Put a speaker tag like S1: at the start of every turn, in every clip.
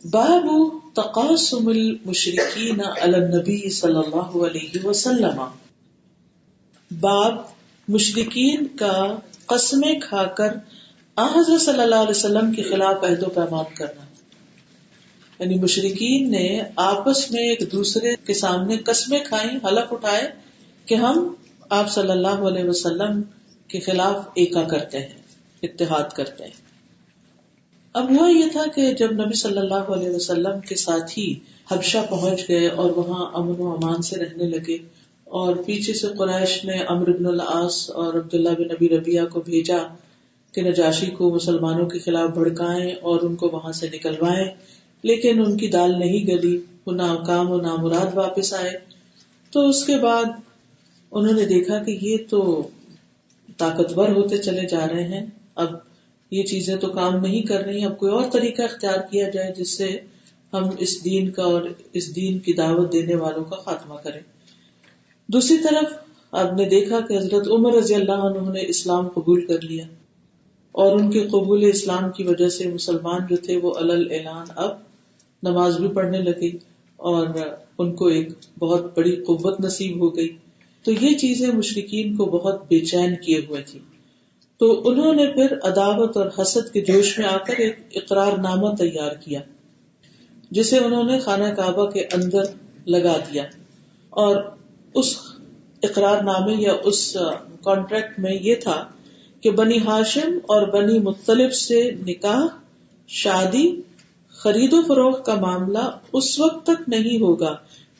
S1: باب تقاسم المشرکین علی النبی صلی اللہ علیہ وسلم. باب مشرکین کا قسمیں کھا کر حضرت صلی اللہ علیہ وسلم کے خلاف عہد و پیمان کرنا. یعنی مشرکین نے آپس میں ایک دوسرے کے سامنے قسمیں کھائیں، حلف اٹھائے کہ ہم آپ صلی اللہ علیہ وسلم کے خلاف ایکا کرتے ہیں، اتحاد کرتے ہیں. اب ہوا یہ تھا کہ جب نبی صلی اللہ علیہ وسلم کے ساتھی حبشہ پہنچ گئے اور وہاں امن و امان سے رہنے لگے، اور پیچھے سے قریش نے عمرو بن العاص اور عبداللہ بن ابی ربیعہ کو بھیجا کہ نجاشی کو مسلمانوں کے خلاف بھڑکائیں اور ان کو وہاں سے نکلوائیں، لیکن ان کی دال نہیں گلی، وہ ناکام و نامراد واپس آئے. تو اس کے بعد انہوں نے دیکھا کہ یہ تو طاقتور ہوتے چلے جا رہے ہیں، اب یہ چیزیں تو کام نہیں کر رہی، اب کوئی اور طریقہ اختیار کیا جائے جس سے ہم اس دین کا اور اس دین کی دعوت دینے والوں کا خاتمہ کریں. دوسری طرف آپ نے دیکھا کہ حضرت عمر رضی اللہ عنہ نے اسلام قبول کر لیا، اور ان کے قبول اسلام کی وجہ سے مسلمان جو تھے وہ علل اعلان اب نماز بھی پڑھنے لگے اور ان کو ایک بہت بڑی قوت نصیب ہو گئی. تو یہ چیزیں مشرکین کو بہت بے چین کیے ہوئے تھی. تو انہوں نے پھر عداوت اور حسد کے جوش میں آ کر ایک اقرار نامہ تیار کیا جسے انہوں نے خانہ کعبہ کے اندر لگا دیا، اور اس اقرار نامے یا اس کانٹریکٹ میں یہ تھا کہ بنی ہاشم اور بنی مطلب سے نکاح، شادی، خرید و فروخت کا معاملہ اس وقت تک نہیں ہوگا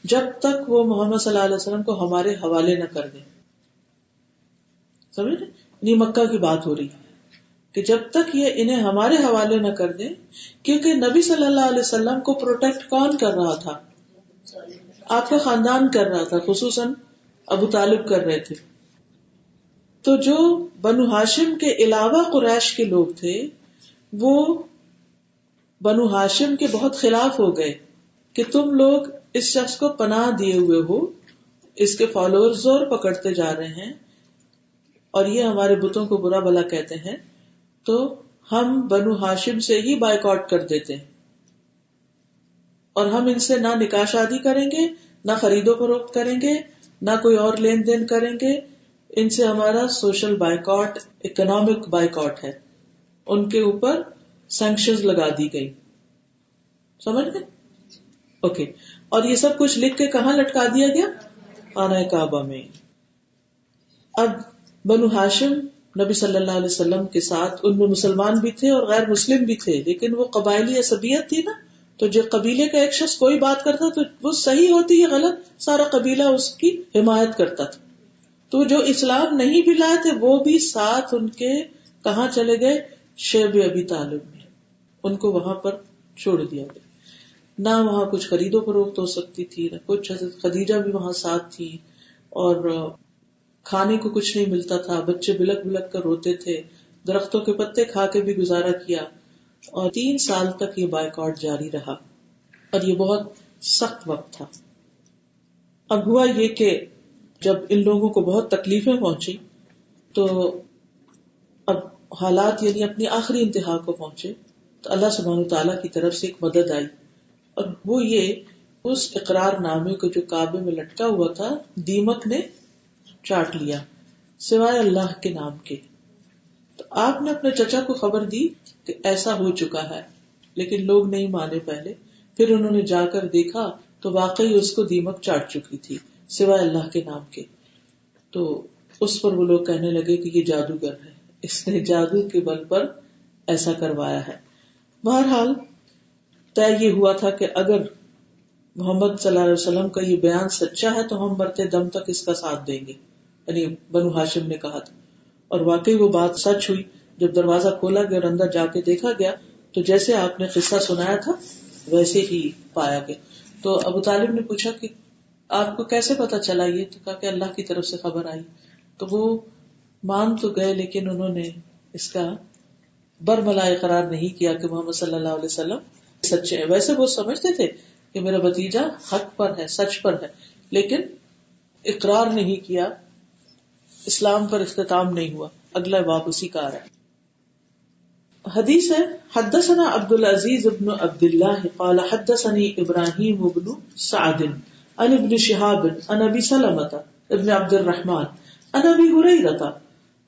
S1: جب تک وہ محمد صلی اللہ علیہ وسلم کو ہمارے حوالے نہ کر دیں. سمجھ نہیں، مکہ کی بات ہو رہی کہ جب تک یہ انہیں ہمارے حوالے نہ کر دیں، کیونکہ نبی صلی اللہ علیہ وسلم کو پروٹیکٹ کون کر رہا تھا؟ آپ کا خاندان کر رہا تھا، خصوصاً ابو طالب کر رہے تھے. تو جو بنو ہاشم کے علاوہ قریش کے لوگ تھے وہ بنو ہاشم کے بہت خلاف ہو گئے کہ تم لوگ اس شخص کو پناہ دیے ہوئے ہو، اس کے فالوور زور پکڑتے جا رہے ہیں اور یہ ہمارے بتوں کو برا بھلا کہتے ہیں، تو ہم بنو ہاشم سے ہی بائیکاٹ کر دیتے ہیں اور ہم ان سے نہ نکاح شادی کریں گے، نہ خرید و فروخت کریں گے، نہ کوئی اور لین دین کریں گے. ان سے ہمارا سوشل بائیکاٹ، اکنامک بائیکاٹ ہے. ان کے اوپر سینکشنز لگا دی گئی. سمجھ گئے؟ اوکے. اور یہ سب کچھ لکھ کے کہاں لٹکا دیا گیا؟ خانہ کعبہ میں. اب بنو ہاشم نبی صلی اللہ علیہ وسلم کے ساتھ ان میں مسلمان بھی تھے اور غیر مسلم بھی تھے، لیکن وہ قبائلی عصبیت تھی نا، تو جو قبیلے کا ایک شخص کوئی بات کرتا تو وہ صحیح ہوتی یا غلط، سارا قبیلہ اس کی حمایت کرتا تھا. تو جو اسلام نہیں بھی لائے تھے وہ بھی ساتھ ان کے کہاں چلے گئے؟ شیب ابی طالب میں. ان کو وہاں پر چھوڑ دیا گیا. نہ وہاں کچھ خرید و فروخت ہو سکتی تھی، نہ کچھ. حضرت خدیجہ بھی وہاں ساتھ تھی اور کھانے کو کچھ نہیں ملتا تھا، بچے بلک بلک کر روتے تھے، درختوں کے پتے کھا کے بھی گزارا کیا، اور 3 سال تک یہ بائیکاٹ جاری رہا اور یہ بہت سخت وقت تھا. اب ہوا یہ کہ جب ان لوگوں کو بہت تکلیفیں پہنچی تو اب حالات یعنی اپنی آخری انتہا کو پہنچے، تو اللہ سبحانہ وتعالیٰ کی طرف سے ایک مدد آئی، اور وہ یہ اس اقرار نامے کو جو کعبے میں لٹکا ہوا تھا دیمک نے چاٹ لیا سوائے اللہ کے نام کے. تو آپ نے اپنے چچا کو خبر دی کہ ایسا ہو چکا ہے، لیکن لوگ نہیں مانے پہلے. پھر انہوں نے جا کر دیکھا تو واقعی اس کو دیمک چاٹ چکی تھی سوائے اللہ کے نام کے. تو اس پر وہ لوگ کہنے لگے کہ یہ جادوگر ہے، اس نے جادو کے بل پر ایسا کروایا ہے. بہرحال طے یہ ہوا تھا کہ اگر محمد صلی اللہ علیہ وسلم کا یہ بیان سچا ہے تو ہم مرتے دم تک اس کا ساتھ دیں گے، یعنی بنو ہاشم نے کہا تھا. اور واقعی وہ بات سچ ہوئی. جب دروازہ کھولا گیا اور اندر جا کے دیکھا گیا تو جیسے آپ نے قصہ سنایا تھا ویسے ہی پایا گیا. تو ابو طالب نے پوچھا کہ آپ کو کیسے پتا چلا؟ یہ تو کہا کہ اللہ کی طرف سے خبر آئی. تو وہ مان تو گئے لیکن انہوں نے اس کا برملا اقرار نہیں کیا کہ محمد صلی اللہ علیہ وسلم سچے ہیں. ویسے وہ سمجھتے تھے کہ میرا بھتیجا حق پر ہے، سچ پر ہے، لیکن اقرار نہیں کیا، اسلام پر اختتام نہیں ہوا. اگلا باب اسی کا آ رہا ہے. حدیث ہے حدثنا عبد العزیز بن عبد اللہ قال حدثني ابراہیم بن سعد عن ابن شہاب عن ابی سلمة ابن عبد الرحمن عن ابی ہریرہ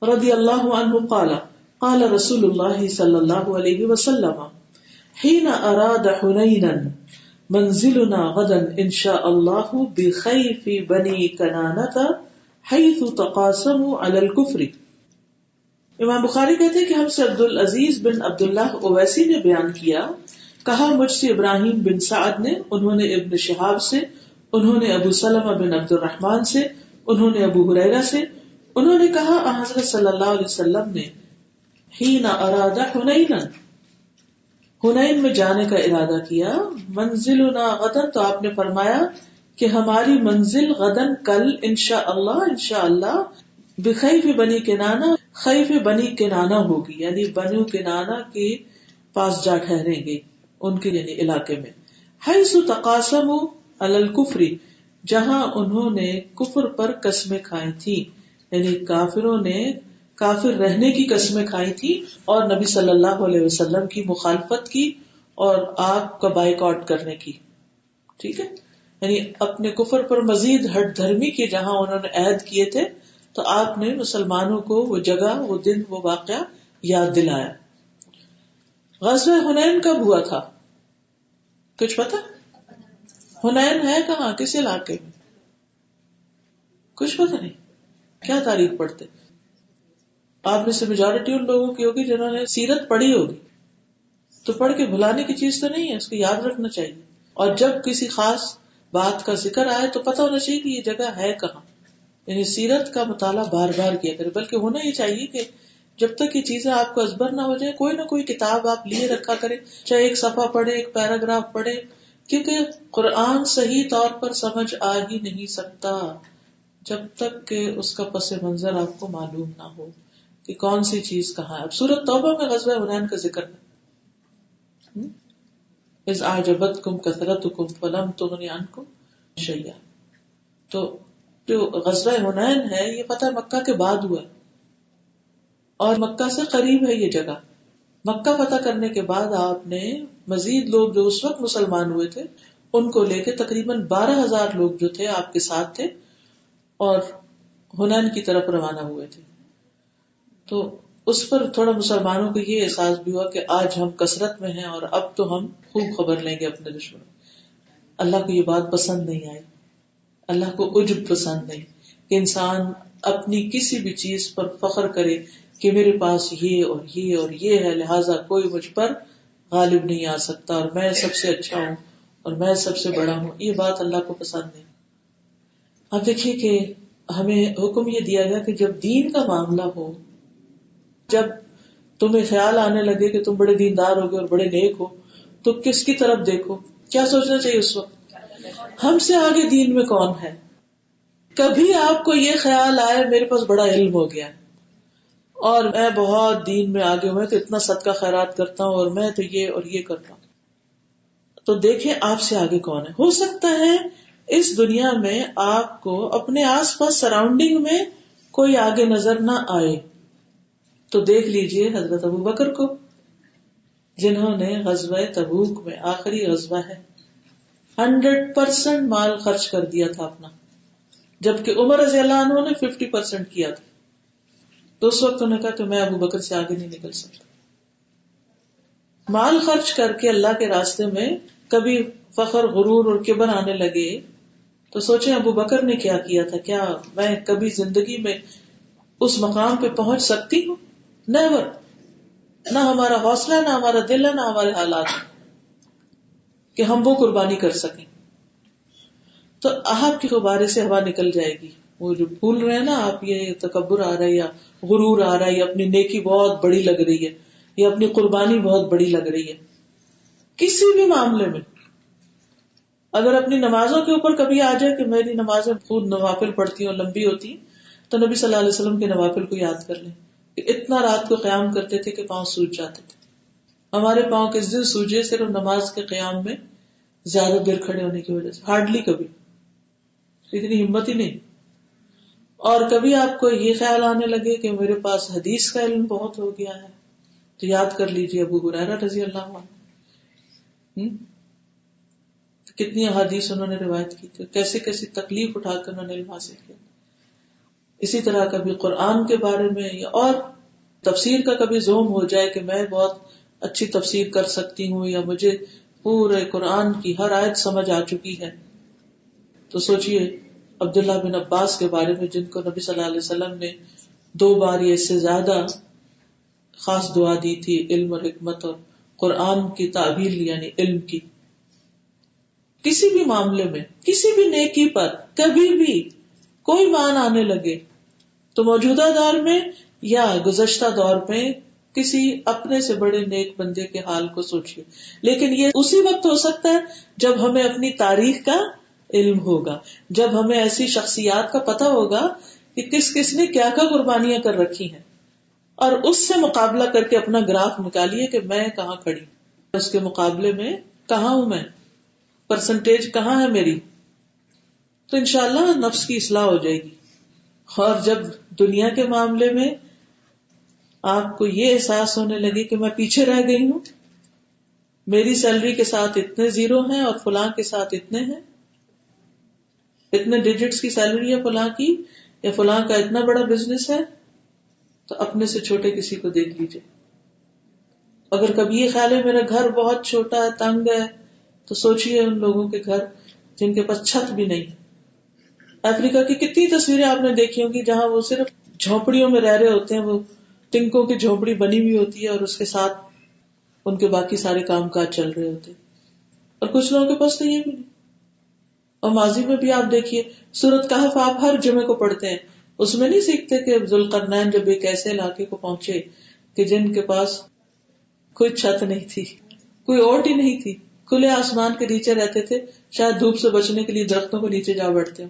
S1: رضی اللہ عنہ قال قال رسول اللہ صلی اللہ علیہ وسلم حين اراد حنینا منزلنا غدا ان شاء اللہ بخیف بنی کنانۃ حیث تقاسموا علی الکفر. امام بخاری کہتے ہیں کہ ہم سے عبد العزیز بن عبداللہ اویسی نے بیان کیا، کہا مجھ سے ابراہیم بن سعد نے، انہوں نے ابن شہاب سے، انہوں نے ابو سلمہ بن عبد الرحمن سے، انہوں نے ابو ہریرہ سے، انہوں نے کہا حضرت صلی اللہ علیہ وسلم نے حین اراد حنینا، حنین میں جانے کا ارادہ کیا، منزلنا غدا، تو آپ نے فرمایا کہ ہماری منزل غدن کل انشاءاللہ بخیف بنی کنانہ، خیف بنی کنانہ ہوگی، یعنی بنو کنانہ کے پاس جا ٹھہریں گے، ان کے یعنی علاقے میں، حیث تقاسموا علی الکفر، جہاں انہوں نے کفر پر قسمیں کھائی تھی، یعنی کافروں نے کافر رہنے کی قسمیں کھائی تھی اور نبی صلی اللہ علیہ وسلم کی مخالفت کی اور آپ کا بائیکاٹ کرنے کی. ٹھیک ہے، یعنی اپنے کفر پر مزید ہٹ دھرمی کی جہاں انہوں نے عہد کیے تھے، تو آپ نے مسلمانوں کو وہ جگہ، وہ دن، وہ واقعہ یاد دلایا. غزوہ حنین کب ہوا تھا؟ کچھ پتا؟ حنین ہے کہاں، کس علاقے میں؟ کچھ پتا نہیں. کیا تاریخ پڑھتے آپ میں سے؟ میجورٹی ان لوگوں کی ہوگی جنہوں نے سیرت پڑھی ہوگی، تو پڑھ کے بھلانے کی چیز تو نہیں ہے، اس کو یاد رکھنا چاہیے. اور جب کسی خاص بات کا ذکر آئے تو پتہ ہونا چاہیے کہ یہ جگہ ہے کہاں. یعنی سیرت کا مطالعہ بار بار کیا کرے، بلکہ ہونا یہ چاہیے کہ جب تک یہ چیزیں آپ کو ازبر نہ ہو جائے، کوئی نہ کوئی کتاب آپ لیے رکھا کرے، چاہے ایک صفحہ پڑھے، ایک پیراگراف پڑھے، کیونکہ قرآن صحیح طور پر سمجھ آ ہی نہیں سکتا جب تک کہ اس کا پس منظر آپ کو معلوم نہ ہو کہ کون سی چیز کہاں ہے. اب سورۃ توبہ میں غزوہ حنین کا ذکر ہے، اذ اعجبتکم کثرتکم فلم تغن عنکم شیئا. تو جو غزوہ حنین ہے یہ فتح مکہ کے بعد ہوا اور مکہ سے قریب ہے یہ جگہ. مکہ فتح کرنے کے بعد آپ نے مزید لوگ جو اس وقت مسلمان ہوئے تھے ان کو لے کے تقریباً 12,000 لوگ جو تھے آپ کے ساتھ تھے اور حنین کی طرف روانہ ہوئے تھے. تو اس پر تھوڑا مسلمانوں کو یہ احساس بھی ہوا کہ آج ہم کثرت میں ہیں اور اب تو ہم خوب خبر لیں گے اپنے دشمنوں. اللہ کو یہ بات پسند نہیں آئی. اللہ کو عجب پسند نہیں کہ انسان اپنی کسی بھی چیز پر فخر کرے کہ میرے پاس یہ اور یہ اور یہ ہے، لہٰذا کوئی مجھ پر غالب نہیں آ سکتا اور میں سب سے اچھا ہوں اور میں سب سے بڑا ہوں. یہ بات اللہ کو پسند نہیں. اب دیکھیے کہ ہمیں حکم یہ دیا گیا کہ جب دین کا معاملہ ہو، جب تمہیں خیال آنے لگے کہ تم بڑے دیندار ہو گے اور بڑے نیک ہو، تو کس کی طرف دیکھو؟ کیا سوچنا چاہیے اس وقت؟ ہم سے آگے دین میں کون ہے؟ کبھی آپ کو یہ خیال آئے میرے پاس بڑا علم ہو گیا اور میں بہت دین میں آگے ہوں، تو اتنا صدقہ خیرات کرتا ہوں اور میں تو یہ اور یہ کرتا ہوں، تو دیکھیں آپ سے آگے کون ہے. ہو سکتا ہے اس دنیا میں آپ کو اپنے آس پاس سراؤنڈنگ میں کوئی آگے نظر نہ آئے، تو دیکھ لیجئے حضرت ابو بکر کو، جنہوں نے غزوہ تبوک میں، آخری غزوہ ہے، 100% مال خرچ کر دیا تھا اپنا، جبکہ عمر رضی اللہ عنہ نے 50% کیا تھا. تو اس وقت انہوں نے کہا کہ میں ابو بکر سے آگے نہیں نکل سکتا. مال خرچ کر کے اللہ کے راستے میں کبھی فخر، غرور اور کبر آنے لگے تو سوچیں ابو بکر نے کیا کیا تھا. کیا میں کبھی زندگی میں اس مقام پہ پہنچ سکتی ہوں؟ نیور. نہ ہمارا حوصلہ، نہ ہمارا دل ہے، نہ ہمارے حالات کہ ہم وہ قربانی کر سکیں. تو آپ کے غبارے سے ہوا نکل جائے گی. وہ جو بھول رہے ہیں نا آپ، یہ تکبر آ رہا ہے یا غرور آ رہا ہے یا اپنی نیکی بہت بڑی لگ رہی ہے یا اپنی قربانی بہت بڑی لگ رہی ہے، کسی بھی معاملے میں. اگر اپنی نمازوں کے اوپر کبھی آ جائے کہ میری نمازیں خود نوافل پڑھتی ہوں، لمبی ہوتی، تو نبی صلی اللہ علیہ وسلم کے نوافل کو یاد کر لیں کہ اتنا رات کو قیام کرتے تھے کہ پاؤں سوج جاتے تھے. ہمارے پاؤں کس دن سوجے؟ صرف نماز کے قیام میں زیادہ دیر کھڑے ہونے کی وجہ سے، ہارڈلی کبھی، اتنی ہمت ہی نہیں. اور کبھی آپ کو یہ خیال آنے لگے کہ میرے پاس حدیث کا علم بہت ہو گیا ہے، تو یاد کر لیجیے ابو ہریرہ رضی اللہ عنہ، کتنی احادیث انہوں نے روایت کی تھی، کیسے کیسی تکلیف اٹھا کر انہوں نے علم حاصل کیا. اسی طرح کبھی قرآن کے بارے میں یا اور تفسیر کا کبھی زوم ہو جائے کہ میں بہت اچھی تفسیر کر سکتی ہوں یا مجھے پورے قرآن کی ہر آیت سمجھ آ چکی ہے، تو سوچئے عبداللہ بن عباس کے بارے میں، جن کو نبی صلی اللہ علیہ وسلم نے 2 بار یا اس سے زیادہ خاص دعا دی تھی، علم اور حکمت اور قرآن کی تعبیر یعنی علم کی. کسی بھی معاملے میں، کسی بھی نیکی پر کبھی بھی کوئی مان آنے لگے تو موجودہ دور میں یا گزشتہ دور میں کسی اپنے سے بڑے نیک بندے کے حال کو سوچیے. لیکن یہ اسی وقت ہو سکتا ہے جب ہمیں اپنی تاریخ کا علم ہوگا، جب ہمیں ایسی شخصیات کا پتہ ہوگا کہ کس کس نے کیا کیا قربانیاں کر رکھی ہیں، اور اس سے مقابلہ کر کے اپنا گراف نکالیے کہ میں کہاں کھڑی، اس کے مقابلے میں کہاں ہوں، میں پرسنٹیج کہاں ہے میری. تو انشاءاللہ نفس کی اصلاح ہو جائے گی. اور جب دنیا کے معاملے میں آپ کو یہ احساس ہونے لگے کہ میں پیچھے رہ گئی ہوں، میری سیلری کے ساتھ اتنے زیرو ہیں اور فلاں کے ساتھ اتنے ہیں، اتنے ڈیجٹس کی سیلری ہے فلاں کی، یا فلاں کا اتنا بڑا بزنس ہے، تو اپنے سے چھوٹے کسی کو دیکھ لیجیے. اگر کبھی یہ خیال ہے میرا گھر بہت چھوٹا ہے، تنگ ہے، تو سوچئے ان لوگوں کے گھر جن کے پاس چھت بھی نہیں. افریقہ کی کتنی تصویریں آپ نے دیکھی ہوں گی جہاں وہ صرف جھونپڑیوں میں رہ رہے ہوتے ہیں، وہ ٹنکوں کی جھونپڑی بنی ہوئی ہوتی ہے اور اس کے ساتھ ان کے باقی سارے کام کاج چل رہے ہوتے ہیں. اور کچھ لوگوں کے پاس تو یہ بھی نہیں. اور ماضی میں بھی آپ دیکھیے سورۃ کہف آپ ہر جمعے کو پڑھتے ہیں، اس میں نہیں سیکھتے کہ ذوالقرنین جب ایک ایسے علاقے کو پہنچے کہ جن کے پاس کوئی چھت نہیں تھی، کوئی اوٹ ہی نہیں تھی، کھلے آسمان کے نیچے رہتے تھے، شاید دھوپ سے بچنے کے لیے درختوں کو نیچے جا بیٹھتے ہوں.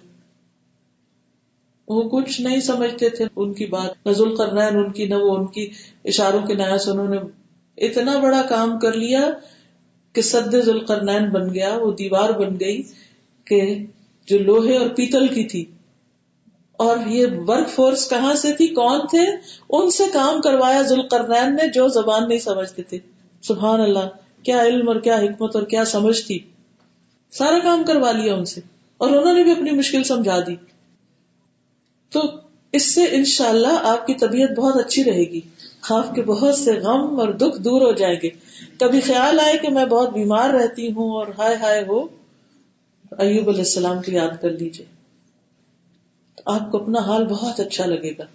S1: وہ کچھ نہیں سمجھتے تھے ان کی بات، نہ ذوالقرنین ان کی، نہ وہ ان کی اشاروں کے نیا سے انہوں نے اتنا بڑا کام کر لیا کہ سد ذوالقرنین بن گیا، وہ دیوار بن گئی کہ جو لوہے اور پیتل کی تھی. اور یہ ورک فورس کہاں سے تھی، کون تھے، ان سے کام کروایا ذوالقرنین نے جو زبان نہیں سمجھتے تھے. سبحان اللہ، کیا علم اور کیا حکمت اور کیا سمجھ تھی. سارا کام کروا لیا ان سے اور انہوں نے بھی اپنی مشکل سمجھا دی. تو اس سے انشاءاللہ آپ کی طبیعت بہت اچھی رہے گی، آپ کے بہت سے غم اور دکھ دور ہو جائیں گے. کبھی خیال آئے کہ میں بہت بیمار رہتی ہوں اور ہائے ہائے ہو، ایوب علیہ السلام کو یاد کر لیجئے، تو آپ کو اپنا حال بہت اچھا لگے گا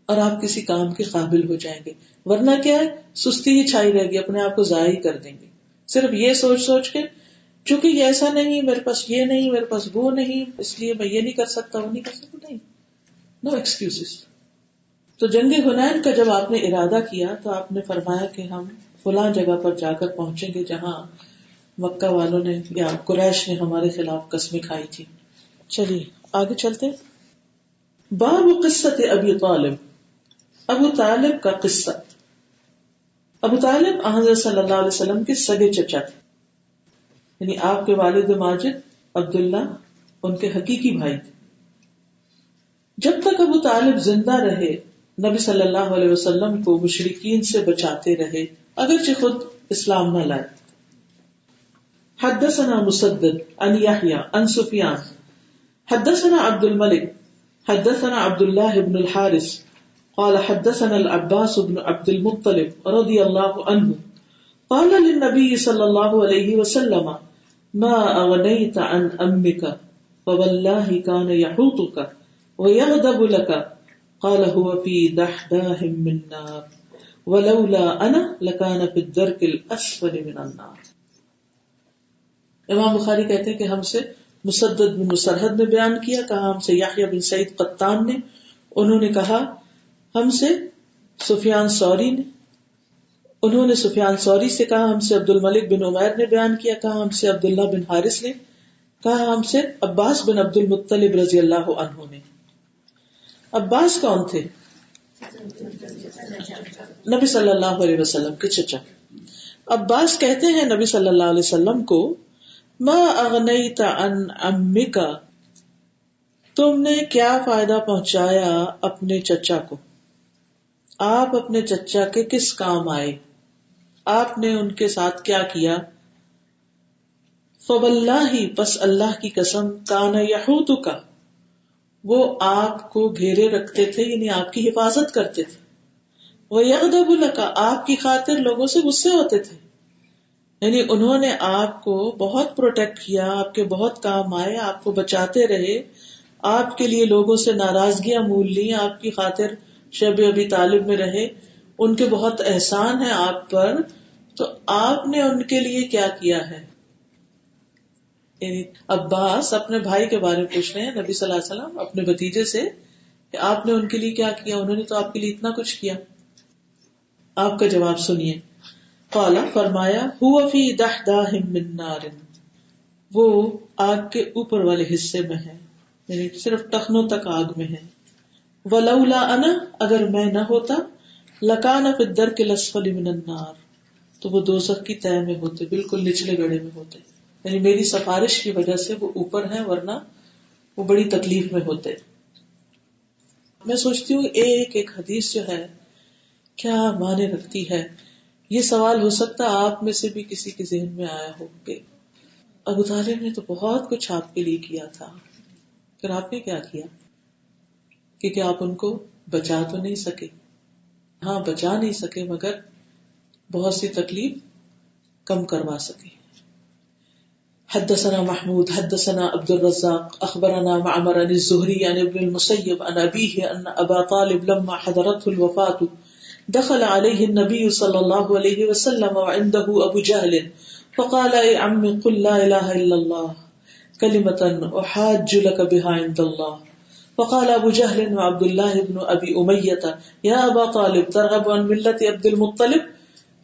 S1: اور آپ کسی کام کے قابل ہو جائیں گے. ورنہ کیا ہے، سستی ہی چھائی رہے گی، اپنے آپ کو ضائع کر دیں گے صرف یہ سوچ سوچ کے چونکہ یہ ایسا نہیں، میرے پاس یہ نہیں، میرے پاس وہ نہیں، اس لیے میں یہ نہیں کر سکتا، وہ نہیں کر سکتا. نہیں، نو ایکسکیوزز. تو جنگ حنین کا جب آپ نے ارادہ کیا تو آپ نے فرمایا کہ ہم فلاں جگہ پر جا کر پہنچیں گے جہاں مکہ والوں نے یا قریش نے ہمارے خلاف قسمیں کھائی تھی. چلیے آگے چلتے. باب قصۃ ابی طالب، ابو طالب کا قصہ. ابو طالب حضرت صلی اللہ علیہ وسلم کے سگے چچا تھے، یعنی آپ کے والد ماجد عبداللہ ان کے حقیقی بھائی تھے. جب تک ابو طالب زندہ رہے نبی صلی اللہ علیہ وسلم کو مشرکین سے بچاتے رہے، اگرچہ خود اسلام نہ لائے. حدثنا مسدد عن یحییٰ عن سفیان حدثنا عبد الملک حدثنا عبد الله بن الحارث قال حدثنا العباس بن عبد المطلب رضی اللہ عنہ قال للنبي صلی اللہ علیہ وسلم ما اغنیت عن امک فواللہ کان یحوطک ویغضب لك قال هو في دحداہ من نار ولولا انا لكان في الدرك الاسفل من النار. امام بخاری کہتے ہیں کہ ہم سے مسدد بن مسرحد نے بیان کیا، کہا ہم سے یحییٰ بن سعید قطان نے، انہوں نے کہا ہم سے سفیان ثوری نے، انہوں نے سفیان ثوری سے کہا ہم سے عبد الملک بن عمیر نے بیان کیا، کہا ہم سے عبداللہ بن حارث نے، کہا ہم سے عباس بن عبد المطلب رضی اللہ عنہ نے. عباس کون تھے؟ نبی صلی اللہ علیہ وسلم کے چچا. عباس کہتے ہیں نبی صلی اللہ علیہ وسلم کو ما اغنیت عن عمک، تم نے کیا فائدہ پہنچایا اپنے چچا کو. آپ اپنے چچا کے کس کام آئے، آپ نے ان کے ساتھ کیا کیا؟ فواللہ، پس اللہ کی قسم، کان یحوطک، وہ آپ کو گھیرے رکھتے تھے، یعنی آپ کی حفاظت کرتے تھے، ویغضب لک، آپ کی خاطر لوگوں سے غصے ہوتے تھے، یعنی انہوں نے آپ کو بہت پروٹیکٹ کیا، آپ کے بہت کام آئے، آپ کو بچاتے رہے، آپ کے لیے لوگوں سے ناراضگیاں مول لی، آپ کی خاطر شب ابی طالب میں رہے، ان کے بہت احسان ہے آپ پر، تو آپ نے ان کے لیے کیا کیا ہے؟ یعنی عباس اپنے بھائی کے بارے میں پوچھ رہے ہیں نبی صلی اللہ علیہ وسلم اپنے بھتیجے سے کہ آپ نے ان کے لیے کیا کیا، انہوں نے تو آپ کے لیے اتنا کچھ کیا. آپ کا جواب سنیے. قال، فرمایا، هو فی دحداہ من نار، وہ آگ کے اوپر والے حصے میں ہے، یعنی صرف ٹخنوں تک آگ میں ہے. ولولا انا، اگر میں نہ ہوتا، لکان فی الدرک الاسفل من النار، تو وہ دوزخ کی تہہ میں ہوتے، بالکل نچلے گڑھے میں ہوتے، یعنی میری سفارش کی وجہ سے وہ اوپر ہیں، ورنہ وہ بڑی تکلیف میں ہوتے. میں سوچتی ہوں ایک ایک حدیث جو ہے کیا معنی رکھتی ہے. یہ سوال ہو سکتا ہے آپ میں سے بھی کسی کے ذہن میں آیا ہو کہ ابو طالب نے تو بہت کچھ آپ کے لیے کیا تھا، پھر آپ نے کیا کیا؟ کیونکہ آپ ان کو بچا تو نہیں سکے. ہاں بچا نہیں سکے، مگر بہت سی تکلیف کم کروا سکے. حدثنا محمود حدثنا عبد الرزاق اخبرنا معمر عن الزهري عن ابن المسيب عن أبيه أن أبا طالب لما حضرته الوفاة دخل عليه النبي صلى الله عليه وسلم وعنده أبو جهل فقال اے عم قل لا إله إلا الله كلمة أحاج لك بها عند الله. فقال أبو جهل وعبد الله بن أبي أمية يا أبا طالب ترغب عن ملة عبد المطلب؟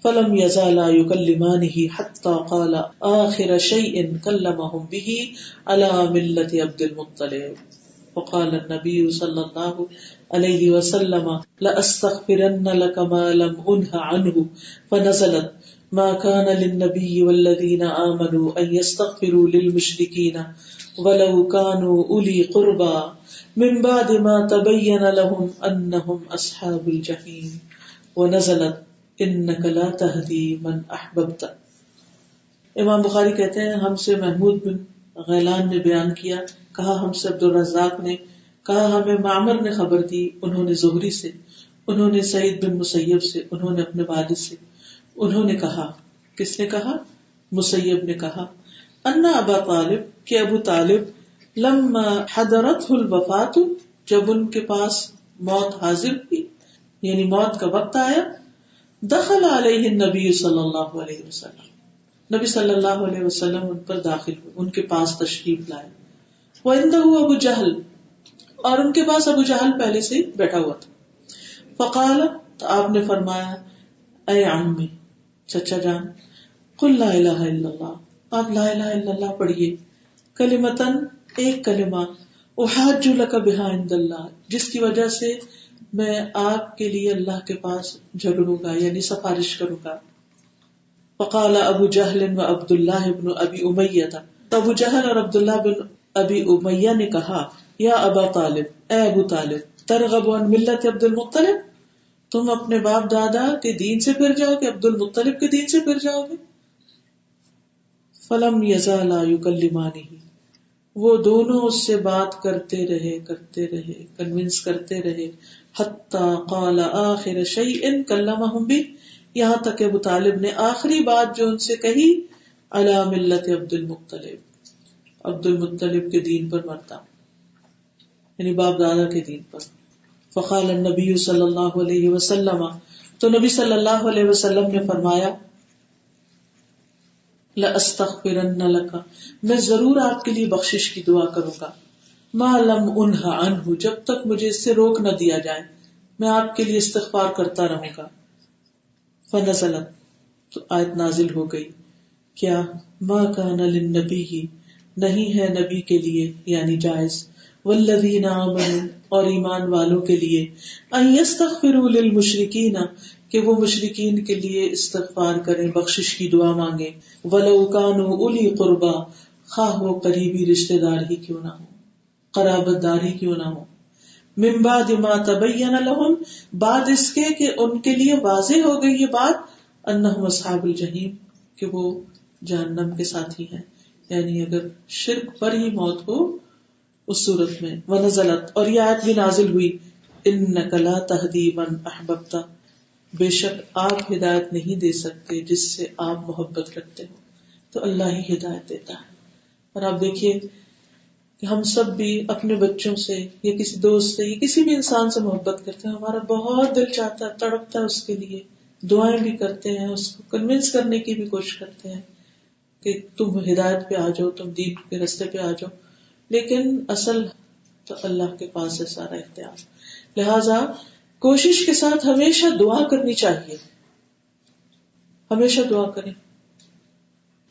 S1: فلم يزالا يكلمانه حتى قال آخر شيء كلمهم به على ملة عبد المطلب. فقال النبي صلى الله عليه وسلم لأستغفرن لك ما لم أنه عنه. فنزلت ما كان للنبي والذين آمنوا أن يستغفروا للمشركين ولو كانوا أولي قربى من بعد ما تبين لهم أنهم أصحاب الجحيم. ونزلت انک لا تہدی من احببت. امام بخاری کہتے ہیں ہم سے محمود بن غیلان نے بیان کیا، کہا ہم سے عبد الرزاق نے، کہا ہمیں معمر نے خبر دی، انہوں نے زہری سے، انہوں نے سعید بن مسیب سے، انہوں نے اپنے والد سے، انہوں نے کہا، کس نے کہا؟ مسیب نے کہا، ان ابا طالب، کہ ابو طالب، لما حضرته الوفات، جب ان کے پاس موت حاضر ہوئی، یعنی موت کا وقت آیا، دخل علیہ النبی صلی اللہ علیہ وسلم، نبی صلی اللہ علیہ وسلم ان پر داخل ہوئے، ان کے پاس تشریف لائے. وعنده ابو جہل، اور ان کے پاس ابو جہل پہلے سے بیٹھا ہوا تھا. فقال، تو آپ نے فرمایا، اے عمی، چچا جان، قل لا الہ الا اللہ، آپ لا الہ الا اللہ پڑھیے، کلمتن، ایک کلمہ، احاج لک بہا عند اللہ، جس کی وجہ سے میں آپ کے لیے اللہ کے پاس جھگڑوں گا، یعنی سفارش کروں گا. فقال ابو جہل و عبد اللہ بن ابی امیہ، تو ابو جہل اور عبداللہ بن ابی امیہ نے کہا، یا ابا طالب، اے ابو طالب، ترغب عن ملت عبد المطلب، تم اپنے باپ دادا کے دین سے پھر جاؤ گے، عبد المطلب کے دین سے پھر جاؤ گے. فلم یزالا یکلمانہ، وہ دونوں اس سے بات کرتے رہے کنونس کرتے رہے، حتی قال آخر شیء کلمہم بہ، یہاں تک کہ ابو طالب نے آخری بات جو ان سے کہی، علی ملت عبد المطلب، عبد المطلب کے دین پر مرتا، یعنی باپ دادا کے دین پر. فقال النبی صلی اللہ علیہ وسلم، تو نبی صلی اللہ علیہ وسلم نے فرمایا، لأستغفرن لک، میں ضرور آپ کے لیے بخشش کی دعا کروں گا، ما لم انہ عنہ، جب تک مجھے اس سے روک نہ دیا جائے، میں آپ کے لیے استغفار کرتا رہوں گا. فنزلت، تو آیت نازل ہو گئی، کیا؟ ما کان للنبی، نہیں ہے نبی کے لیے، یعنی جائز، والذین آمنوا، اور ایمان والوں کے لیے، ان یستغفروا للمشرکین، کہ وہ مشرکین کے لیے استغفار کریں، بخشش کی دعا مانگیں، ولو کانوا اولی قربا، خواہ وہ قریبی رشتہ دار ہی کیوں نہ ہو، قرابت دار ہی کیوں نہ ہو. من بعد ما تبین لہم، بعد اس کے کہ ان کے لیے واضح ہو گئی یہ بات، انہم اصحاب الجحیم، کہ وہ جہنم کے ساتھی ہیں. یعنی اگر شرک پر ہی موت ہو اس صورت میں. ونزلت، اور یہ آیت بھی نازل ہوئی، انک لا تہدی من احببت، بے شک آپ ہدایت نہیں دے سکتے جس سے آپ محبت رکھتے ہو. تو اللہ ہی ہدایت دیتا ہے. اور آپ دیکھیے کہ ہم سب بھی اپنے بچوں سے یا کسی دوست سے یا کسی بھی انسان سے محبت کرتے ہیں، ہمارا بہت دل چاہتا ہے، تڑپتا ہے اس کے لیے، دعائیں بھی کرتے ہیں، اس کو کنونس کرنے کی بھی کوشش کرتے ہیں کہ تم ہدایت پہ آ جاؤ، تم دین کے راستے پہ آ جاؤ. لیکن اصل تو اللہ کے پاس ہے سارا اختیار. لہذا کوشش کے ساتھ ہمیشہ دعا کرنی چاہیے، ہمیشہ دعا کریں.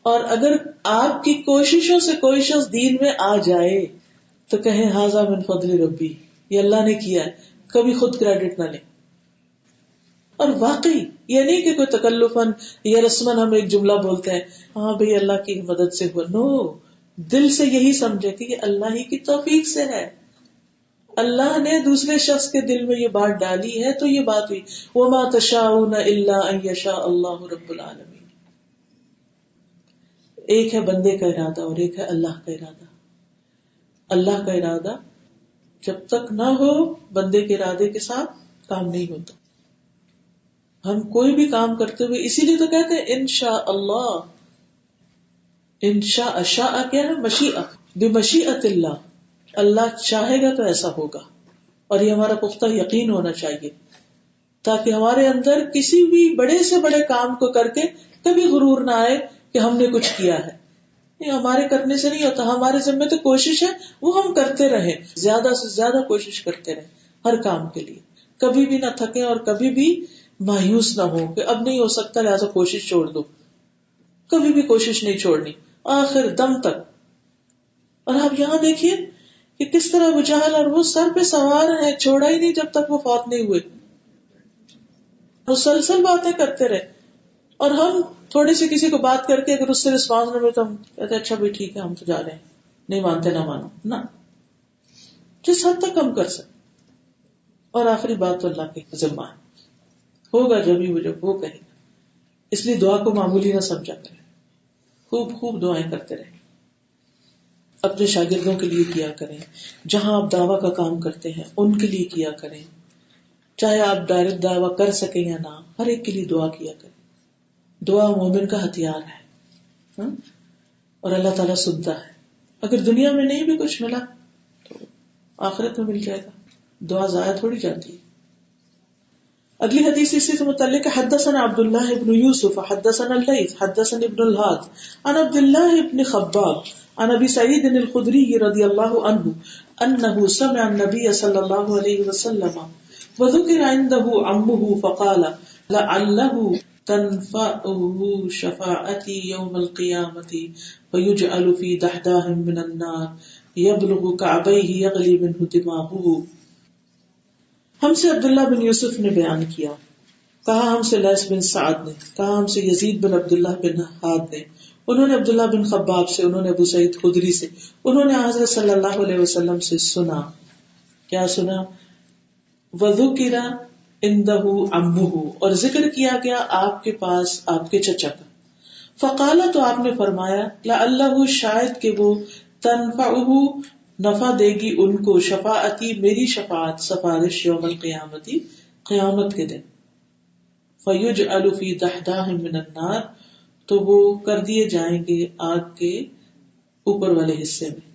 S1: اور اگر آپ کی کوششوں سے کوئی شخص دین میں آ جائے تو کہیں ھذا من فضل ربی، یہ اللہ نے کیا ہے، کبھی خود کریڈٹ نہ لیں. اور واقعی یہ نہیں کہ کوئی تکلفاً یا رسماً ہم ایک جملہ بولتے ہیں ہاں بھئی اللہ کی مدد سے ہوا. نو، دل سے یہی سمجھے کہ یہ اللہ ہی کی توفیق سے ہے، اللہ نے دوسرے شخص کے دل میں یہ بات ڈالی ہے تو یہ بات ہوئی. وما تشاءون الا ان یشاء اللہ رب العالمین. ایک ہے بندے کا ارادہ اور ایک ہے اللہ کا ارادہ. اللہ کا ارادہ جب تک نہ ہو بندے کے ارادے کے ساتھ کام نہیں ہوتا. ہم کوئی بھی کام کرتے ہوئے اسی لیے تو کہتے ہیں انشاء اللہ. انشاء، شاء کیا ہے؟ مشیئت. بمشیئت اللہ، اللہ چاہے گا تو ایسا ہوگا. اور یہ ہمارا پختہ یقین ہونا چاہیے تاکہ ہمارے اندر کسی بھی بڑے سے بڑے کام کو کر کے کبھی غرور نہ آئے کہ ہم نے کچھ کیا ہے. یہ ہمارے کرنے سے نہیں ہوتا، ہمارے ذمہ تو کوشش ہے وہ ہم کرتے رہیں، زیادہ سے زیادہ کوشش کرتے رہیں ہر کام کے لیے. کبھی بھی نہ تھکیں اور کبھی بھی مایوس نہ ہو کہ اب نہیں ہو سکتا لہٰذا کوشش چھوڑ دو. کبھی بھی کوشش نہیں چھوڑنی آخر دم تک. اور آپ یہاں دیکھیے کہ کس طرح ابو جہل اور وہ سر پہ سوار ہیں، چھوڑا ہی نہیں جب تک وہ فوت نہیں ہوئے، مسلسل باتیں کرتے رہے. اور ہم تھوڑی سی کسی کو بات کر کے اگر اس سے رسپانس نہ ملے تو ہم کہتے اچھا بھائی ٹھیک ہے ہم تو جا رہے ہیں، نہیں مانتے نہ مانو. نہ، جس حد تک ہم کر سکتے. اور آخری بات تو اللہ کے ذمہ ہے، ہوگا جب وہ کہے گا. اس لیے دعا کو معمولی نہ سمجھا کریں، خوب خوب دعائیں کرتے رہیں. اپنے شاگردوں کے لیے کیا کریں، جہاں آپ دعویٰ کا کام کرتے ہیں ان کے لیے کیا کریں، چاہے آپ ڈائریکٹ دعویٰ کر سکیں یا نہ، ہر ایک کے لیے دعا کیا کریں. دعا مومن کا ہتھیار ہے اور اللہ تعالیٰ سنتا ہے. اگر دنیا میں نہیں بھی کچھ ملا تو آخرت میں مل جائے گا. دعا ضائع تھوڑی جاتی ہے. اگلی حدیث اسی سے متعلق ہے. حدثنا عبداللہ ابن یوسف حدثنا اللیث حدثنا ابن الہاد عن عبداللہ ابن خباب عن ابی سعید الخدری رضی اللہ عنہ انہ سمع النبی صلی اللہ علیہ وسلم وذکر عنده عمه فقال لعلہ تنفعه شفاعتی یوم القیامة فیجعل فی دحداہ من النار یبلغ کعبیہ یغلی منہ دماغہ. ہم سے عبداللہ بن یوسف نے بیان کیا، کہا ہم سے لیث بن سعد نے، کہا ہم سے یزید بن عبداللہ بن ہاد نے، انہوں نے عبداللہ بن خباب سے، انہوں نے ابو سعید خدری سے، انہوں نے حضرت صلی اللہ علیہ وسلم سے سنا. کیا سنا؟ وذکر عنده عمه، اور ذکر کیا گیا آپ کے پاس آپ کے چچا کا. فقال، تو آپ نے فرمایا، لعلہ شاید کہ وہ، تنفعه نفع دے گی ان کو، شفاعتی میری شفاعت، سفارش، یوم القیامتی قیامت کے دن. فیجعل فی دحداہ من النار، تو وہ کر دیے جائیں گے آگ کے اوپر والے حصے میں.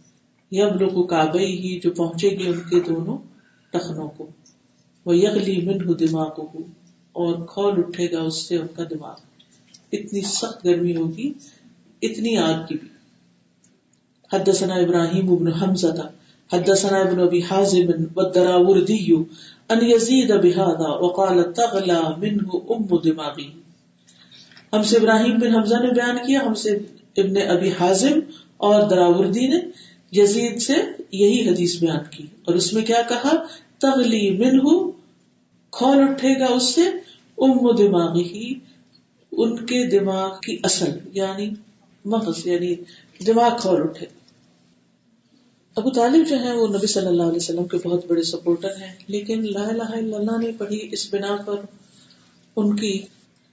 S1: یبلغ کعبیہ، جو پہنچے گی ان کے دونوں ٹخنوں کو. ویغلی منہ دماغہ، اور کھول اٹھے گا اس سے ان کا دماغ. اتنی سخت گرمی ہوگی، اتنی آگ کی بھی. حدثنا ابراہیم بن حمزہ حدثنا ابن ابی حازم والدراوردی ان یزید بہذا وقال تغلی منہ ام دماغی. ہم سے ابراہیم بن حمزہ نے بیان کیا، ہم سے ابن ابی حازم اور دراوردی نے یزید سے یہی حدیث بیان کی، اور اس میں کیا کہا؟ تغلی منہ، کھول اٹھے گا اس سے، ام دماغی، ان کے دماغ کی اصل، یعنی مغز، یعنی دماغ کھول اٹھے. ابو طالب جو ہیں وہ نبی صلی اللہ علیہ وسلم کے بہت بڑے سپورٹر ہیں، لیکن لا الہ الا اللہ نہیں پڑھی، اس بنا پر ان کی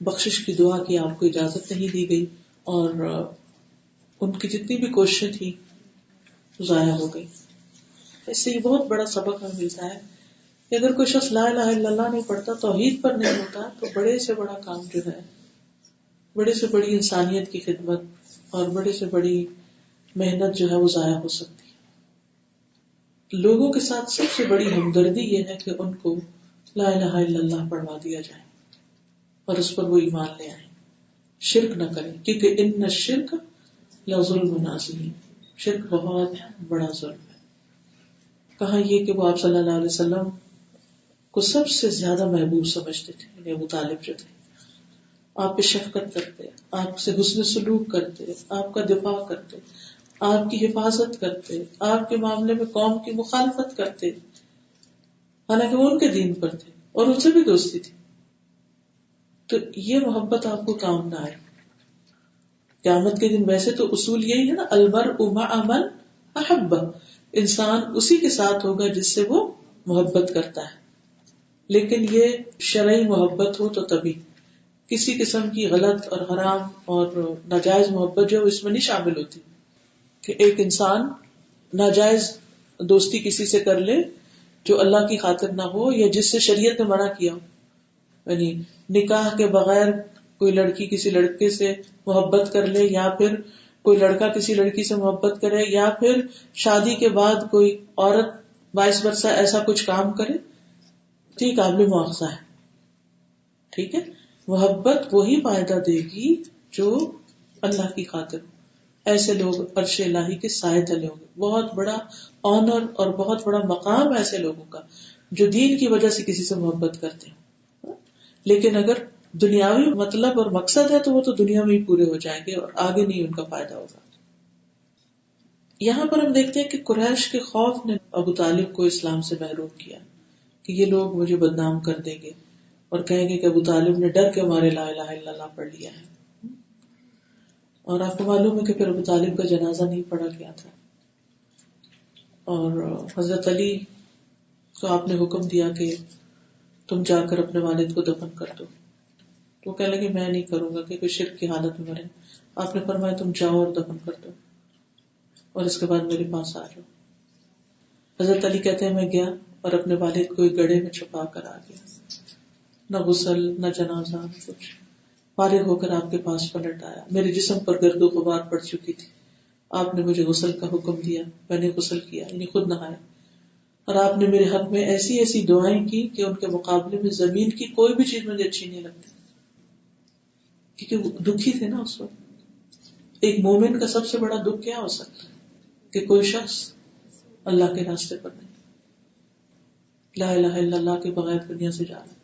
S1: بخشش کی دعا کی آپ کو اجازت نہیں دی گئی، اور ان کی جتنی بھی کوششیں تھی ضائع ہو گئی. اس سے یہ بہت بڑا سبق ہمیں ملتا ہے کہ اگر کوئی شخص لا الہ الا اللہ نہیں پڑھتا، توحید پر نہیں ہوتا، تو بڑے سے بڑا کام جو ہے، بڑے سے بڑی انسانیت کی خدمت اور بڑے سے بڑی محنت جو ہے وہ ضائع ہو سکتی ہے. لوگوں کے ساتھ سب سے بڑی ہمدردی یہ ہے کہ ان کو لا الہ الا اللہ پڑھوا دیا جائے اور اس پر وہ ایمان لے آئیں، شرک نہ کریں، کیونکہ ان الشرک لظلم عظیم، شرک بہت بڑا ظلم ہے. کہا یہ کہ وہ آپ صلی اللہ علیہ وسلم کو سب سے زیادہ محبوب سمجھتے تھے، یعنی ابو طالب جو تھے، آپ پہ شفقت کرتے، آپ سے حسن سلوک کرتے، آپ کا دفاع کرتے، آپ کی حفاظت کرتے، آپ کے معاملے میں قوم کی مخالفت کرتے، حالانکہ وہ ان کے دین پر تھے اور ان سے بھی دوستی تھی. تو یہ محبت آپ کو کام نہ آئے قیامت کے دن. ویسے تو اصول یہی ہے نا، المرء مع من احب، انسان اسی کے ساتھ ہوگا جس سے وہ محبت کرتا ہے. لیکن یہ شرعی محبت ہو تو تبھی، کسی قسم کی غلط اور حرام اور ناجائز محبت جو اس میں نہیں شامل ہوتی، کہ ایک انسان ناجائز دوستی کسی سے کر لے جو اللہ کی خاطر نہ ہو یا جس سے شریعت نے منع کیا ہو. یعنی نکاح کے بغیر کوئی لڑکی کسی لڑکے سے محبت کر لے، یا پھر کوئی لڑکا کسی لڑکی سے محبت کرے، یا پھر شادی کے بعد کوئی عورت وائس ورثہ ایسا کچھ کام کرے، ٹھیک قابل مواخذہ ہے. ٹھیک ہے، محبت وہی فائدہ دے گی جو اللہ کی خاطر ہو. ایسے لوگ عرش الہی کے سائے تلے ہوں گے. بہت بڑا آنر اور بہت بڑا مقام ایسے لوگوں کا جو دین کی وجہ سے کسی سے محبت کرتے ہیں. لیکن اگر دنیاوی مطلب اور مقصد ہے تو وہ تو دنیا میں ہی پورے ہو جائیں گے اور آگے نہیں ان کا فائدہ ہوگا. یہاں پر ہم دیکھتے ہیں کہ قریش کے خوف نے ابو طالب کو اسلام سے محروم کیا کہ یہ لوگ مجھے بدنام کر دیں گے اور کہیں گے کہ ابو طالب نے ڈر کے مارے لا الہ الا اللہ پڑھ لیا ہے. اور آپ کو معلوم ہے کہ پھر ابو طالب کا جنازہ نہیں پڑھا گیا تھا، اور حضرت علی کو آپ نے حکم دیا کہ تم جا کر اپنے والد کو دفن کر دو. تو وہ کہنے لگے میں نہیں کروں گا کہ کوئی شرک کی حالت میں مرے. آپ نے فرمایا تم جاؤ اور دفن کر دو اور اس کے بعد میرے پاس آ جاؤ. حضرت علی کہتے ہیں میں گیا اور اپنے والد کو ایک گڑھے میں چھپا کر آ گیا، نہ غسل نہ جنازہ نہ کچھ. فارغ ہو کر آپ کے پاس پلٹ آیا. میرے جسم پر گرد و غبار پڑ چکی تھی. آپ نے مجھے غسل کا حکم دیا، میں نے غسل کیا، یعنی خود نہایا. اور آپ نے میرے حق میں ایسی ایسی دعائیں کی کہ ان کے مقابلے میں زمین کی کوئی بھی چیز مجھے اچھی نہیں لگتی، کیونکہ وہ دکھی تھے نا اس وقت. ایک مومن کا سب سے بڑا دکھ کیا ہو سکتا ہے کہ کوئی شخص اللہ کے راستے پر نہیں، لا الہ الا اللہ کے بغیر دنیا سے جا رہا.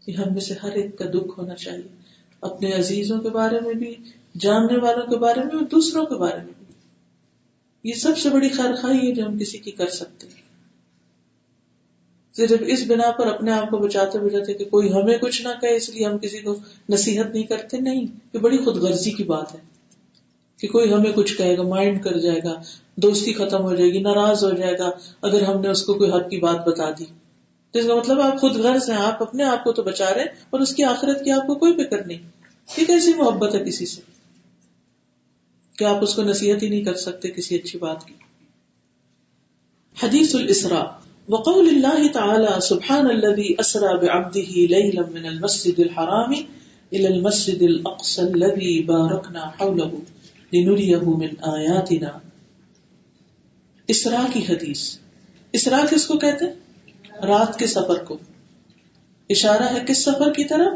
S1: یہ ہم میں سے ہر ایک کا دکھ ہونا چاہیے، اپنے عزیزوں کے بارے میں بھی، جاننے والوں کے بارے میں اور دوسروں کے بارے میں بھی. یہ سب سے بڑی خیر خواہی ہے جو ہم کسی کی کر سکتے ہیں. صرف اس بنا پر اپنے آپ کو بچاتے بچاتے کہ کوئی ہمیں کچھ نہ کہے اس لیے ہم کسی کو نصیحت نہیں کرتے، نہیں. یہ بڑی خود غرضی کی بات ہے کہ کوئی ہمیں کچھ کہے گا، مائنڈ کر جائے گا، دوستی ختم ہو جائے گی، ناراض ہو جائے گا اگر ہم نے اس کو کوئی حق کی بات بتا دی. جس کا مطلب آپ خود غرض ہیں، آپ اپنے آپ کو تو بچا رہے ہیں اور اس کی آخرت کی آپ کو کوئی فکر نہیں. یہ کیسی محبت ہے کسی سے کہ آپ اس کو نصیحت ہی نہیں کر سکتے کسی اچھی بات کی. حدیث الاسراء وقول اللہ تعالی سبحان الذي اسرى بعبده ليلا من المسجد الحرام الى المسجد الاقصى الذي باركنا حوله لنريه من آیاتنا. اسراء کی حدیث. اسراء کس کو کہتے ہیں؟ رات کے سفر کو. اشارہ ہے کس سفر کی طرف؟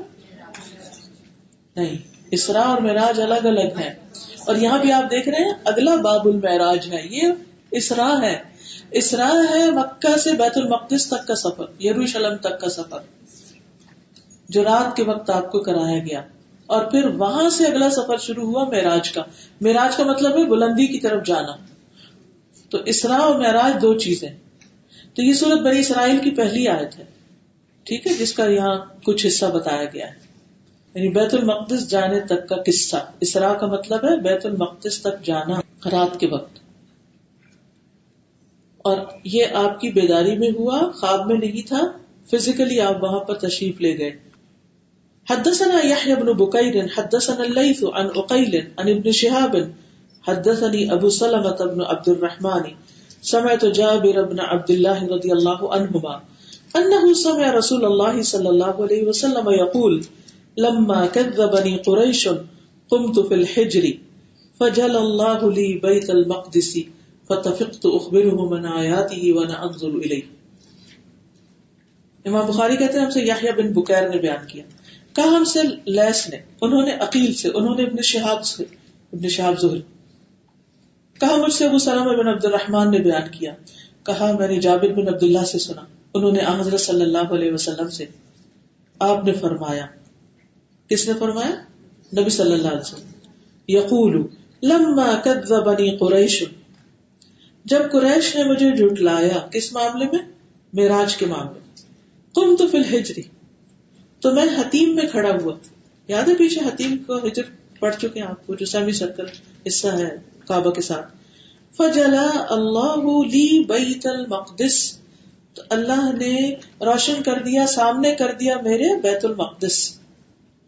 S1: نہیں، اسراء اور معراج الگ الگ ہیں. اور یہاں بھی آپ دیکھ رہے ہیں اگلا باب المعراج ہے، یہ اسراء ہے. اسراء ہے مکہ سے بیت المقدس تک کا سفر، یروشلم تک کا سفر جو رات کے وقت آپ کو کرایا گیا. اور پھر وہاں سے اگلا سفر شروع ہوا معراج کا. معراج کا مطلب ہے بلندی کی طرف جانا. تو اسراء اور معراج دو چیزیں. تو یہ سورۃ بنی اسرائیل کی پہلی آیت ہے، ٹھیک ہے، جس کا یہاں کچھ حصہ بتایا گیا ہے، یعنی بیت المقدس جانے تک کا قصہ. اسراء کا مطلب ہے بیت المقدس تک جانا رات کے وقت. اور یہ آپ کی بیداری میں ہوا، خواب میں نہیں تھا، فزیکلی آپ وہاں پر تشریف لے گئے. حدثنا يحيى بن بكير حدثنا الليث عن عقيل عن ابن شهاب حدثني ابو سلمة بن عبد الرحمن سمعت جابر بن عبد الله رضي الله عنهما انه سمع رسول الله صلى الله عليه وسلم يقول لما كذبني قريش قمت في الحجر فجل الله لي بيت المقدس فتفقت اخبرهم عن آياته وانا انظر اليه. امام بخاری کہتے ہیں ہم سے یحییٰ بن بکیر نے بیان کیا، کہا ہم سے لیس نے، انہوں نے عقیل سے، انہوں نے ابن شہاب زہری. کہا مجھ سے ابو سلمہ بن عبد الرحمن نے بیان کیا، کہا میں نے جابر بن عبداللہ سے سنا، انہوں نے حضرت صلی اللہ علیہ وسلم سے، آپ نے فرمایا، کس نے فرمایا؟ نبی صلی اللہ علیہ وسلم، یقول لما کذبنی قریش، جب قریش نے مجھے جھٹلایا، کس معاملے میں؟ معراج کے معاملے میں. قمت فی الحجر، تو میں حتیم میں کھڑا ہوا. یاد ہے پیچھے حتیم کو ہجر پڑھ چکے ہیں آپ کو، جو سیمی سرکل حصہ ہے کعبہ کے ساتھ. فجلا اللہ لی بیت المقدس، تو اللہ نے روشن کر دیا، سامنے کر دیا میرے بیت المقدس.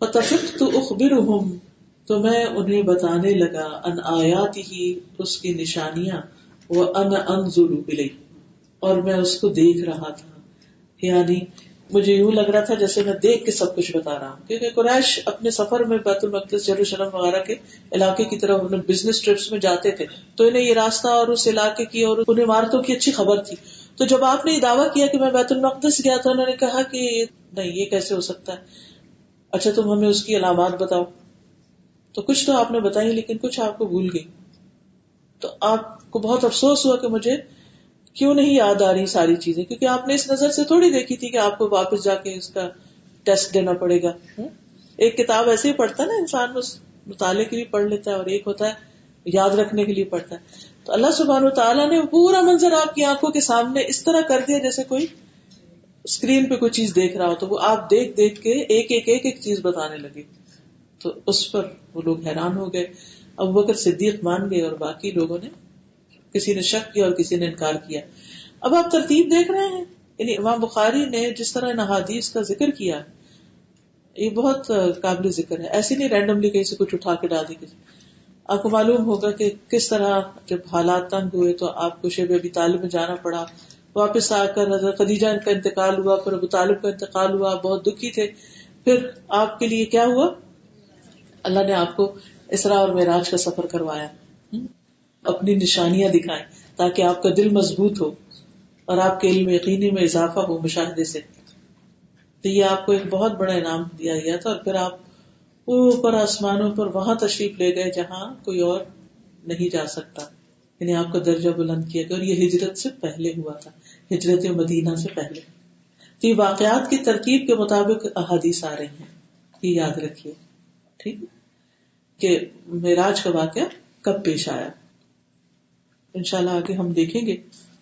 S1: فتفقت اخبرهم، تو میں انہیں بتانے لگا، ان آیاتہ، اس کی نشانیاں، وانا انظر الیہ، اور میں اس کو دیکھ رہا تھا. یعنی مجھے یوں لگ رہا تھا جیسے میں دیکھ کے سب کچھ بتا رہا ہوں، کیونکہ قریش اپنے سفر میں بیت المقدس، یروشلم وغیرہ کے علاقے کی طرف انہیں بزنس ٹرپس میں جاتے تھے، تو انہیں یہ راستہ اور اس علاقے کی اور ان عمارتوں کی اچھی خبر تھی. تو جب آپ نے یہ دعویٰ کیا کہ میں بیت المقدس گیا، تو انہوں نے کہا کہ نہیں، یہ کیسے ہو سکتا ہے، اچھا تم ہمیں اس کی علامات بتاؤ. تو کچھ تو آپ نے بتائی لیکن کچھ آپ کو بھول گئی. تو آپ کو بہت افسوس ہوا کہ مجھے کیوں نہیں یاد آ رہی ساری چیزیں، کیونکہ آپ نے اس نظر سے تھوڑی دیکھی تھی کہ آپ کو واپس جا کے اس کا ٹیسٹ دینا پڑے گا. ایک کتاب ایسے ہی پڑھتا ہے نا انسان، اس مطالعے کے لیے پڑھ لیتا ہے، اور ایک ہوتا ہے یاد رکھنے کے لیے پڑھتا ہے. تو اللہ سبحانہ وتعالیٰ نے پورا منظر آپ کی آنکھوں کے سامنے اس طرح کر دیا جیسے کوئی اسکرین پہ کوئی چیز دیکھ رہا ہو، تو وہ آپ دیکھ دیکھ کے ایک چیز بتانے لگے. تو اس پر وہ لوگ حیران ہو گئے. ابو بکر صدیق مان گئے، اور باقی لوگوں نے، کسی نے شک کیا اور کسی نے انکار کیا. اب آپ ترتیب دیکھ رہے ہیں، یعنی امام بخاری نے جس طرح ان احادیث کا ذکر کیا، یہ بہت قابل ذکر ہے. ایسے نہیں رینڈملی کہیں سے کچھ اٹھا کے ڈال دی. آپ کو معلوم ہوگا کہ کس طرح جب حالات تنگ ہوئے تو آپ کو شیب ابی طالب میں جانا پڑا، واپس آ کر حضرت خدیجہ کا انتقال ہوا، پھر ابو طالب کا انتقال ہوا، بہت دکھی تھے. پھر آپ کے لیے کیا ہوا؟ اللہ نے آپ کو اسراء اور معراج کا سفر کروایا، اپنی نشانیاں دکھائیں تاکہ آپ کا دل مضبوط ہو اور آپ کے علم یقینی میں اضافہ ہو مشاہدے سے. تو یہ آپ کو ایک بہت بڑا انعام دیا گیا تھا. اور پھر آپ اوپر آسمانوں پر وہاں تشریف لے گئے جہاں کوئی اور نہیں جا سکتا، یعنی آپ کا درجہ بلند کیا گیا. اور یہ ہجرت سے پہلے ہوا تھا، ہجرت مدینہ سے پہلے. تو یہ واقعات کی ترتیب کے مطابق احادیث آ رہی ہیں، یہ یاد رکھیے، ٹھیک، کہ معراج کا واقعہ کب پیش آیا. انشاءاللہ آگے ہم دیکھیں گے.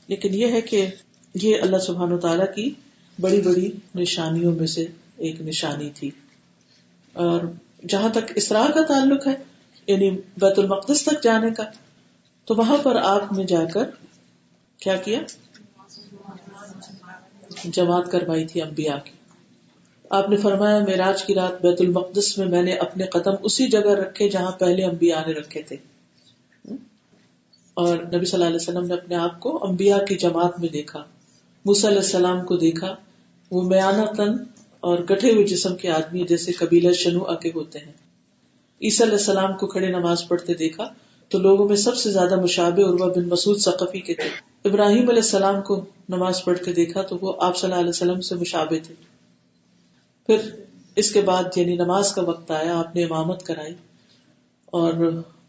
S1: لیکن یہ ہے کہ یہ اللہ سبحانہ وتعالیٰ کی بڑی بڑی نشانیوں میں سے ایک نشانی تھی. اور جہاں تک اسراء کا تعلق ہے، یعنی بیت المقدس تک جانے کا، تو وہاں پر آپ نے جا کر کیا کیا؟ جماعت کروائی تھی انبیاء کی. آپ نے فرمایا معراج کی رات بیت المقدس میں میں نے اپنے قدم اسی جگہ رکھے جہاں پہلے انبیاء نے رکھے تھے. اور نبی صلی اللہ علیہ وسلم نے اپنے آپ کو انبیاء کی جماعت میں دیکھا. موسیٰ علیہ السلام کو دیکھا، وہ میانہ تن اور گٹھے ہوئے جسم کے آدمی جیسے قبیلہ شنوء کے ہوتے ہیں. عیسیٰ علیہ السلام کو کھڑے نماز پڑھتے دیکھا تو لوگوں میں سب سے زیادہ مشابہ عروہ بن مسعود ثقفی کے تھے. ابراہیم علیہ السلام کو نماز پڑھتے دیکھا تو وہ آپ صلی اللہ علیہ وسلم سے مشابہ تھے. پھر اس کے بعد یعنی نماز کا وقت آیا، آپ نے امامت کرائی، اور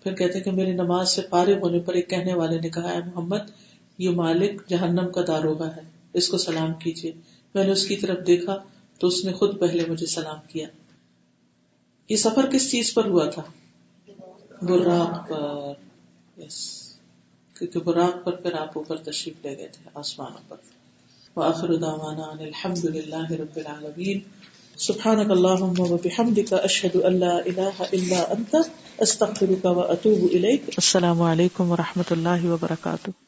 S1: پھر کہتے کہ میری نماز سے فارغ ہونے پر ایک کہنے والے نے کہا، اے محمد، یہ مالک جہنم کا داروغہ ہے، اس کو سلام کیجیے. میں نے اس کی طرف دیکھا تو اس نے خود پہلے مجھے سلام کیا. یہ سفر کس چیز پر ہوا تھا؟ براق پر. یس، کیونکہ براق پر پھر آپ اوپر تشریف لے گئے تھے آسمانوں پر. وآخر دعوانا ان الحمد للہ رب العالمین. سبحانک اللہم وبحمدک، اشہد ان لا الہ الا انت، استغفرک واتوب الیک. السلام علیکم ورحمۃ اللہ وبرکاتہ.